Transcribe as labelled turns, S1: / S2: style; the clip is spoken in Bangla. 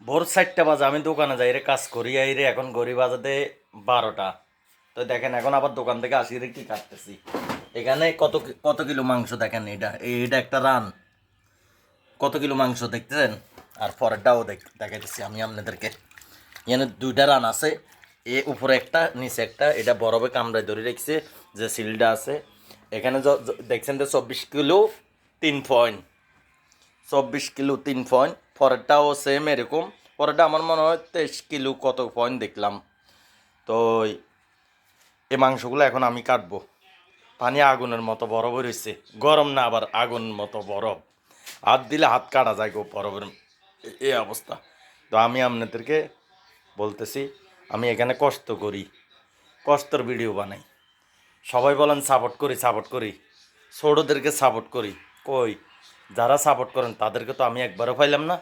S1: ভোর 4টা বাজে আমি দোকানে যাই রে, কাজ করি আই রে, এখন ঘড়ি বাজাতে 12টা। তো দেখেন এখন আবার দোকান থেকে আসি রে, কি কাটতেছি এখানে কত কত কিলো মাংস দেখেন। এটা একটা রান, কত কিলো মাংস দেখতেছেন। আর পরেরটাও দেখাইতেছি আমি আপনাদেরকে। এখানে দুইটা রান আছে, উপরে একটা নিচে একটা, এটা বরফে কামড়ায় ধরে রেখেছে যে সিলটা আছে। এখানে দেখছেন যে 24 কিলো 3 পয়েন্ট, 24 কিলো 3 পয়েন্ট। পরেরটাও সেম এরকম, পরেরটা আমার মনে হয় 23 কিলো কত পয়েন্ট দেখলাম। তো এই মাংসগুলো এখন আমি কাটবো। পানি আগুনের মতো বরফ রয়েছে, গরম না আবার আগুনের মতো বরফ, হাত দিলে হাত কাটা যায় গো বরফের এই অবস্থা। তো আমি আপনাদেরকে বলতেছি, আমি এখানে কষ্ট করি, কষ্টর ভিডিও বানাই। সবাই বলেন সাপোর্ট করি সাপোর্ট করি, ছোটোদেরকে সাপোর্ট করি। কই, যারা সাপোর্ট করেন তাদেরকে তো আমি একবারও পাইলাম না।